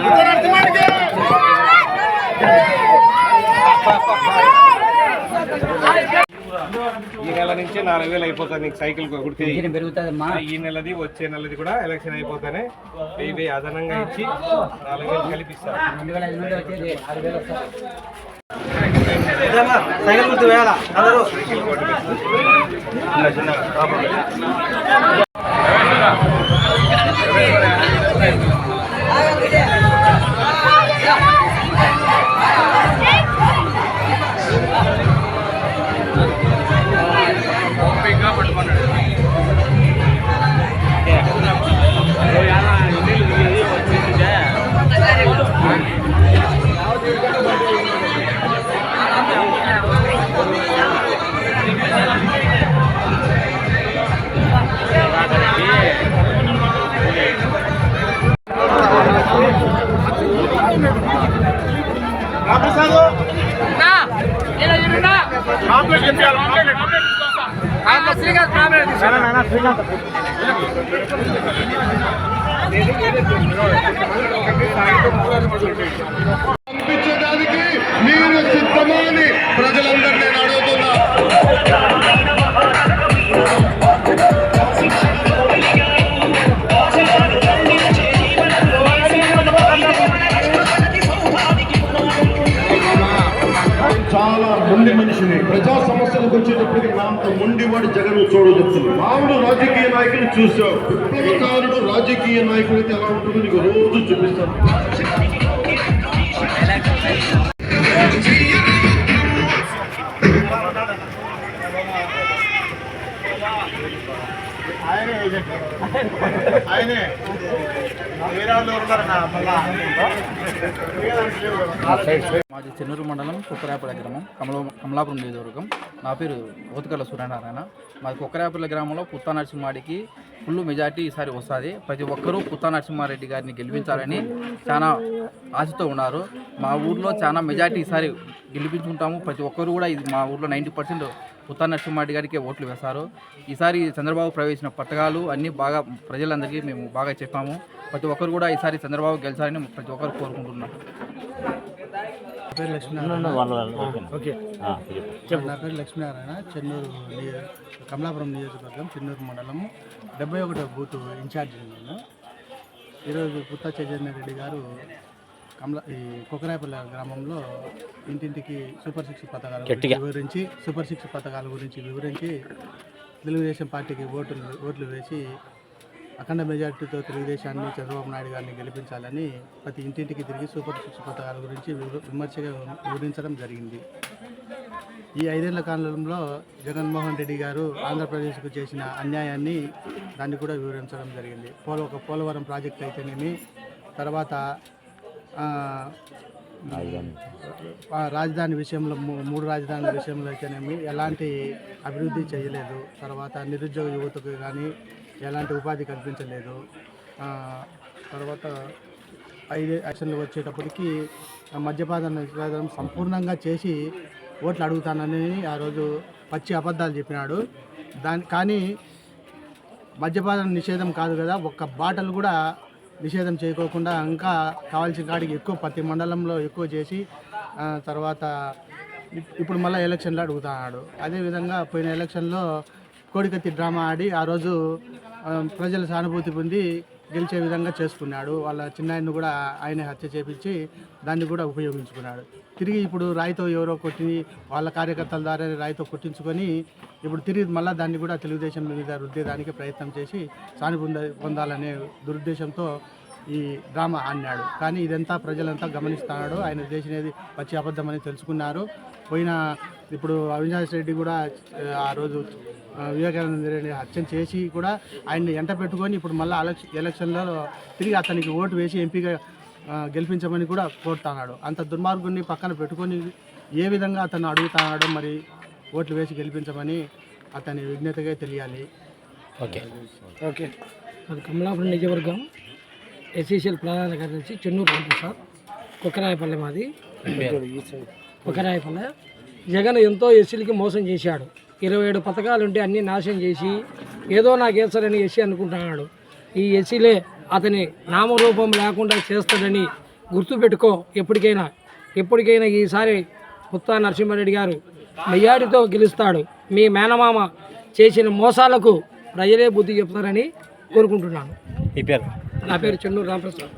ఈ నెల నుంచి 4000 అయిపోతుంది నీకు సైకిల్ కుడితే పెరుగుతుందమ్మా. ఈ నెలది వచ్చే నెలది కూడా ఎలక్షన్ అయిపోతానే 1000 అదనంగా ఇచ్చి 4000 కలిపిస్తారు. 2005 నుండి వచ్చేది 6000 వస్తారు. సైకిల్ గుర్తు వేయాలా అందరూ సైకిల్ పంపించడానికి మీరు సిద్ధమని ప్రజలందరూ నేను అడుగుతున్నా. చాలా మొండి మనిషిని ప్రజా సమస్యలకు వచ్చేటప్పటికి నాంత మొండివాడి జగన్ చూడవచ్చు. మామూలు రాజకీయ నాయకులు చూసావు, విప్లవకారుడు రాజకీయ నాయకులు అయితే ఎలా ఉంటుందో నీకు రోజు చూపిస్తాను. మాది చెన్నూరు మండలం కుక్కరాపల్లి గ్రామం, కమలాపురం నియోజకవర్గం. నా పేరు ఓతుకల్ల సూర్యనారాయణ. మాది కుక్కరాపల్లి గ్రామంలో పుత్తా నరసింహారెడ్డికి ఫుల్ మెజార్టీ ఈసారి వస్తుంది. ప్రతి ఒక్కరూ పుత్తా నరసింహారెడ్డి గారిని గెలిపించాలని చాలా ఆశతో ఉన్నారు. మా ఊర్లో చాలా మెజార్టీ ఈసారి గెలిపించుకుంటాము. ప్రతి ఒక్కరు కూడా ఇది మా ఊర్లో 90% పుత్తా నరసింహారెడ్డి గారికి ఓట్లు వేస్తారు. ఈసారి చంద్రబాబు ప్రవేశించిన పథకాలు అన్నీ బాగా ప్రజలందరికీ మేము బాగా చెప్పాము. ప్రతి ఒక్కరు కూడా ఈసారి చంద్రబాబు గెలిచారని ప్రతి ఒక్కరు కోరుకుంటున్నాం. నా పేరు లక్ష్మీనారాయణ, చెన్నూరు కమలాపురం నియోజకవర్గం, చెన్నూరు మండలం 71వ బూత్ ఇన్ఛార్జి. నేను ఈరోజు పుత్తా చైతన్య రెడ్డి గారు ఈ కుక్కరాపల్లి గ్రామంలో ఇంటింటికి సూపర్ సిక్స్ పథకాల గురించి వివరించి తెలుగుదేశం పార్టీకి ఓట్లు వేసి అఖండ మెజార్టీతో తెలుగుదేశాన్ని చంద్రబాబు నాయుడు గారిని గెలిపించాలని ప్రతి ఇంటింటికి తిరిగి సూపర్ సిక్స్ పథకాల గురించి విమర్శగా వివరించడం జరిగింది. ఈ 5 ఏళ్ల కాలంలో జగన్మోహన్ రెడ్డి గారు ఆంధ్రప్రదేశ్కు చేసిన అన్యాయాన్ని దాన్ని కూడా వివరించడం జరిగింది. పోలవరం ప్రాజెక్ట్ అయితేనేమి, తర్వాత రాజధాని విషయంలో 3 రాజధానుల విషయంలో అయితేనేమి ఎలాంటి అభివృద్ధి చేయలేదు. తర్వాత నిరుద్యోగ యువతకు కానీ ఎలాంటి ఉపాధి కల్పించలేదు. తర్వాత 5 యాక్షన్లు వచ్చేటప్పటికి మద్యపాన నిషేధం సంపూర్ణంగా చేసి ఓట్లు అడుగుతానని ఆ రోజు పచ్చి అబద్ధాలు చెప్పినాడు. కానీ మద్యపాన నిషేధం కాదు కదా, ఒక్క బాటలు కూడా నిషేధం చేయకోకుండా ఇంకా కావాల్సిన కాడికి ఎక్కువ ప్రతి మండలంలో ఎక్కువ చేసి తర్వాత ఇప్పుడు మళ్ళీ ఎలక్షన్లో అడుగుతున్నాడు. అదేవిధంగా పోయిన ఎలక్షన్లో కోడికత్తి డ్రామా ఆడి ఆ రోజు ప్రజల సానుభూతి పొంది గెలిచే విధంగా చేసుకున్నాడు. వాళ్ళ చిన్నాయన్ని కూడా ఆయన హత్య చేపించి దాన్ని కూడా ఉపయోగించుకున్నాడు. తిరిగి ఇప్పుడు రాయితో ఎవరో కొట్టి వాళ్ళ కార్యకర్తల ద్వారా రాయితో కొట్టించుకొని ఇప్పుడు తిరిగి మళ్ళీ దాన్ని కూడా తెలుగుదేశం మీద రుద్దేదానికి ప్రయత్నం చేసి పొందాలనే దురుద్దేశంతో ఈ డ్రామా ఆడినాడు. కానీ ఇదంతా ప్రజలంతా గమనిస్తున్నాడు. ఆయన చేసినది పచ్చి అబద్ధమని తెలుసుకున్నారు. ఇప్పుడు అవినాష్ రెడ్డి కూడా ఆ రోజు వివేకానంద రెడ్డి హత్య చేసి కూడా ఆయన్ని ఎంట పెట్టుకొని ఇప్పుడు మళ్ళీ ఎలక్షన్లో తిరిగి అతనికి ఓటు వేసి ఎంపీగా గెలిపించమని కూడా కోరుతున్నాడు. అంత దుర్మార్గుడిని పక్కన పెట్టుకొని ఏ విధంగా అతను అడుగుతున్నాడో మరి ఓట్లు వేసి గెలిపించమని అతని విజ్ఞతగా తెలియాలి. ఓకే అది కమలాపురం నియోజకవర్గం ఎస్సీసీఎల్ ప్రధాన కార్యదర్శి చెన్నూరు రామప్రసాద్. కుక్కరాయపల్లె మాది. కుక్కరాయపల్లె జగన్ ఎంతో ఎస్సీలకి మోసం చేశాడు. 27 పథకాలు ఉంటే అన్నీ నాశనం చేసి ఏదో నాకు వేస్తారని ఎస్సీ అనుకుంటున్నాడు. ఈ ఎస్సీలే అతని నామరూపం లేకుండా చేస్తాడని గుర్తుపెట్టుకో, ఎప్పటికైనా ఈసారి పుత్తా నరసింహారెడ్డి గారు మెజారిటీతో గెలుస్తాడు. మీ మేనమామ చేసిన మోసాలకు ప్రజలే బుద్ధి చెప్తారని కోరుకుంటున్నాను. ఈ పేరు నా పేరు చెన్నూరు రామప్రసాద్.